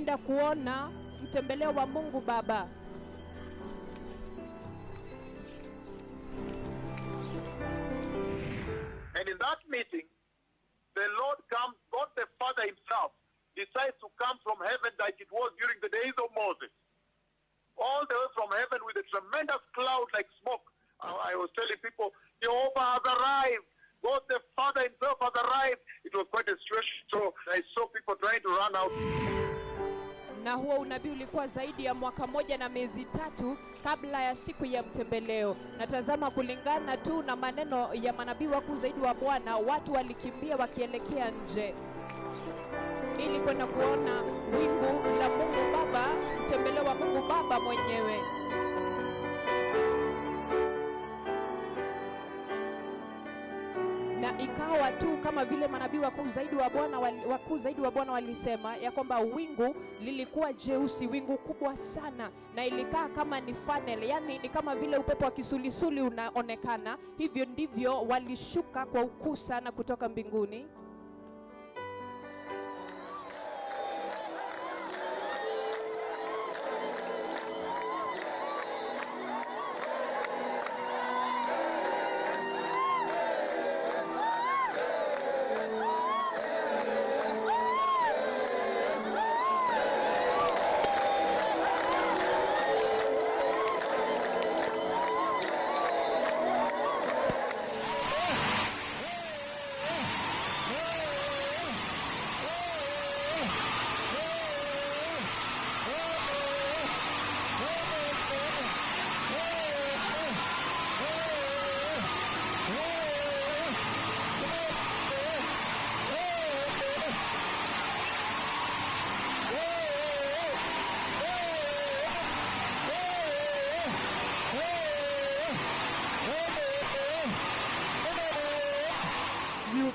kwenda kuona mtembeleo wa Mungu Baba. And in that meeting, the Lord comes, God the Father himself, decides to come from heaven like it was during the days of Moses. All the way from heaven with a tremendous cloud like smoke. I was telling people, Jehovah has arrived. God the Father himself has arrived. It was quite a situation. So I saw people trying to run out. Na huo unabii ulikuwa zaidi ya mwaka moja na miezi 3 kabla ya siku ya mtembeleo. Natazama kulingana tu na maneno ya manabii wakuu zaidi wa Bwana, watu walikimbia wakielekea nje ili kwenda kuona wingu la Mungu Baba, mtembeleo wa Mungu Baba mwenyewe. Na ikawa tu kama vile manabii wakuu zaidi wa Bwana walisema ya kwamba wingu lilikuwa jeusi, wingu kubwa sana, na ilikaa kama ni funnel, yani ni kama vile upepo wa kisulisuli unaonekana. Hivyo ndivyo walishuka kwa ukuu sana kutoka mbinguni.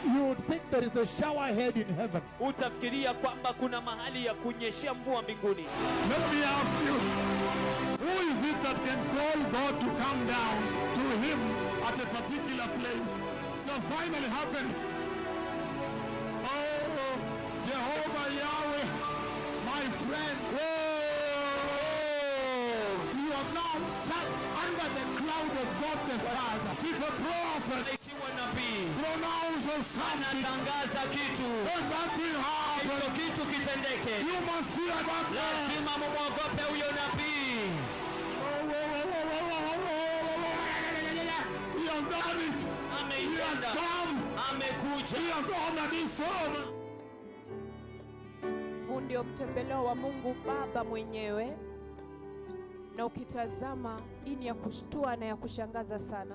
You would think there is a shower head in heaven. Utafikiria kwamba kuna mahali ya kunyeshea mvua mbinguni. Let me ask you, who is it that can call God to come down to him at a particular place? Just finally happened. Oh, Jehovah Yahweh, my friend. You have now sat under the cloud of God the Father. He's a prophet. Pronounce something. Anatangaza kitu. When that thing happens, kitu kitendeke. you must fear that man. Lazima muogope huyo nabii. He has done it. He has come. Amekuja. He has honored his servant. Huu ndio mtembeleo wa Mungu Baba mwenyewe. Na ukitazama, hii ni ya kushtua na ya kushangaza sana.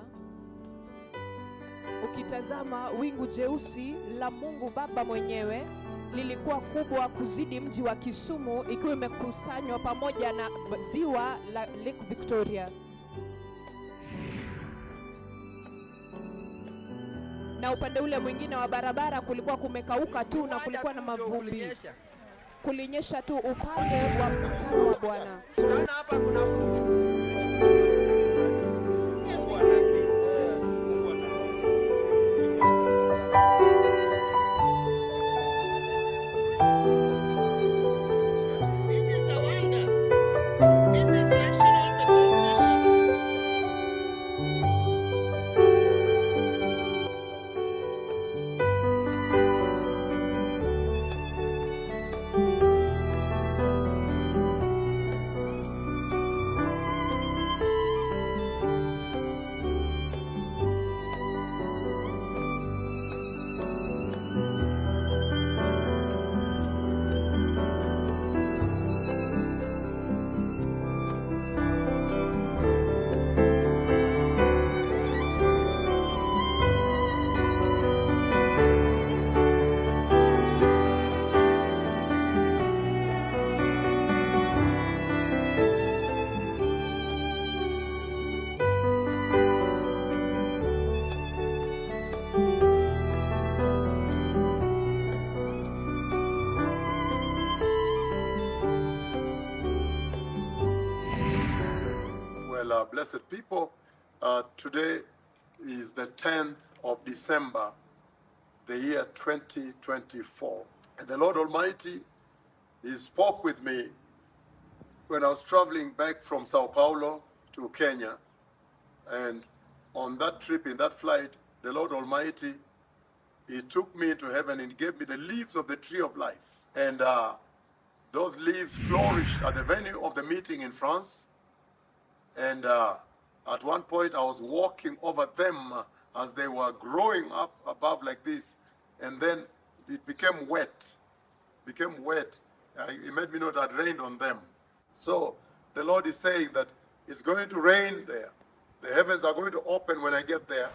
Ukitazama wingu jeusi la Mungu Baba mwenyewe lilikuwa kubwa kuzidi mji wa Kisumu, ikiwa imekusanywa pamoja na ziwa la Lake Victoria. Na upande ule mwingine wa barabara kulikuwa kumekauka tu na kulikuwa na mavumbi. Kulinyesha tu upande wa mkutano wa Bwana. Tunaona hapa kuna vumbi. Blessed people, today is the 10th of December, the year 2024. And the Lord Almighty He spoke with me when I was traveling back from Sao Paulo to Kenya. And on that trip, in that flight, the Lord Almighty, He took me into heaven and gave me the leaves of the tree of life. And those leaves flourished at the venue of the meeting in France. And at one point, I was walking over them as they were growing up above like this. And then it became wet. It made me know that it had rained on them. So the Lord is saying that it's going to rain there. The heavens are going to open when I get there.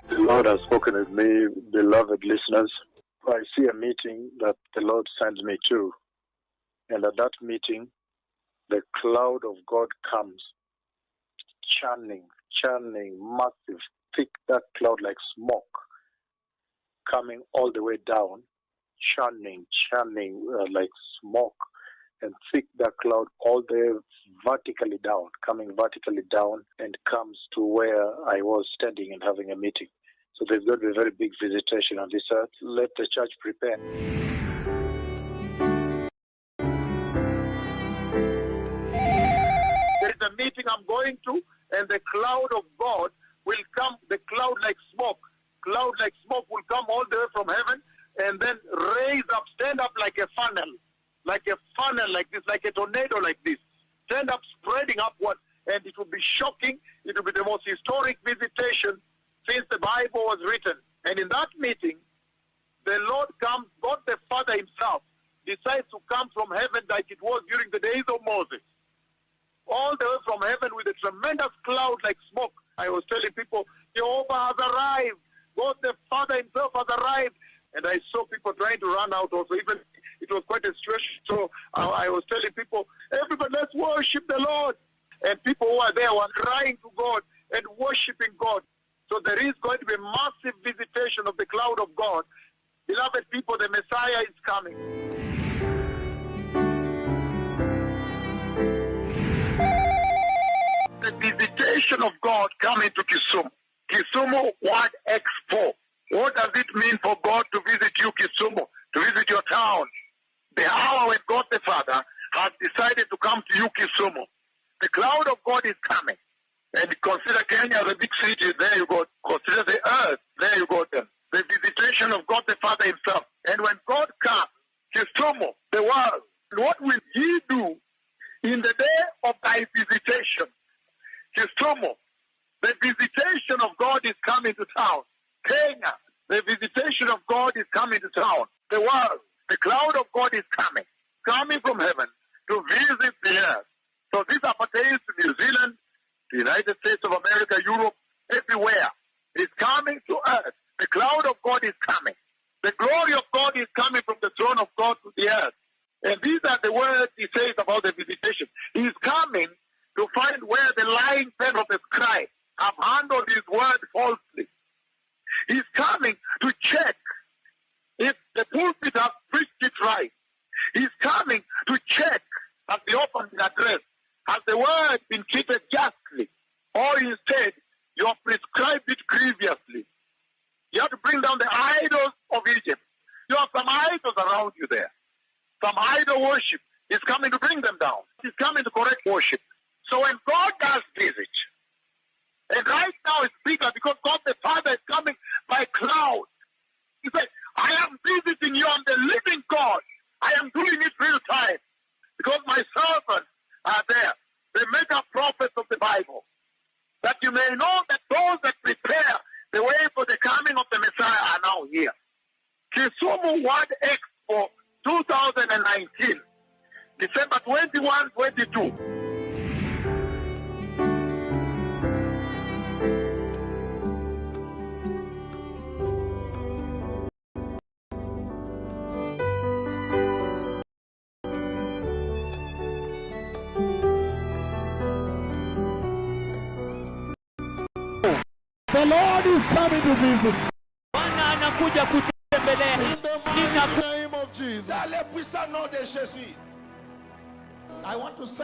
The Lord has spoken with me, beloved listeners. I see a meeting that the Lord sends me to. And at that meeting, the cloud of God comes, churning, massive, thick, that cloud like smoke, coming all the way down, churning like smoke, and thick, that cloud all the way vertically down, coming vertically down, and comes to where I was standing and having a meeting. So there's going to be a very big visitation on this earth. Let the church prepare. There is a meeting I'm going to, and the cloud of God will come, the cloud like smoke. Cloud like smoke will come all the way from heaven and then raise up, stand up like a funnel like this, like a tornado like this. Stand up, spreading upward, and it will be shocking. It will be the most historic visitation since the Bible was written. And in that meeting, the Lord comes, God the Father himself decides to come from heaven like it was during the days of Moses. All the way from heaven with a tremendous cloud like smoke. I was telling people, Jehovah has arrived. God the Father himself has arrived. And I saw people trying to run out also. Even it was quite a situation. So I was telling people, everybody, let's worship the Lord. And people who are there were crying to God and worshiping God. So there is going to be a massive visitation of the cloud of God. Beloved people, the Messiah is coming. The visitation of God coming to Kisumu. Kisumu World Expo. What does it mean for God to visit you, Kisumu, to visit your town? The hour when God the Father has decided to come to you, Kisumu. The cloud of God is coming. And consider Kenya as a big city. There you go. Consider the earth. There you go then. The visitation of God the Father himself. And when God comes, Kisumu, the world, what will he do in the day of thy visitation? Kisumu, the visitation of God is coming to town. Kenya, the visitation of God is coming to town. The world, the cloud of God is coming from heaven to visit the earth. So this appertains to New Zealand, the United States of America, Europe, everywhere. It's coming to earth. The cloud of God is coming. The glory of God is coming from the throne of God to the earth. And these are the words he says about the visitation. He's coming to find where the lying pen of the scribe have handled his word falsely. He's coming to check if the pulpit has preached it right. He's coming to check at the opening address, has the word been treated justly, or instead you have prescribed it grievously. You have to bring down the idols of Egypt. You have some idols around you there. Some idol worship is coming to bring them down. He's coming to correct worship. So when God does visit, and right now it's bigger because God the Father is coming by cloud. He said, I am visiting you. I'm the living God. I am doing it real time because my servants are there, the mega prophets of the Bible, that you may know that those that prepare the way for the coming of the Messiah are now here. Kisumu World Expo 2019, December 21, 22. The Lord is coming to visit. Bwana anakuja kutembelea. In the mighty name of Jesus. Dans les puissants noms de Jésus. I want to say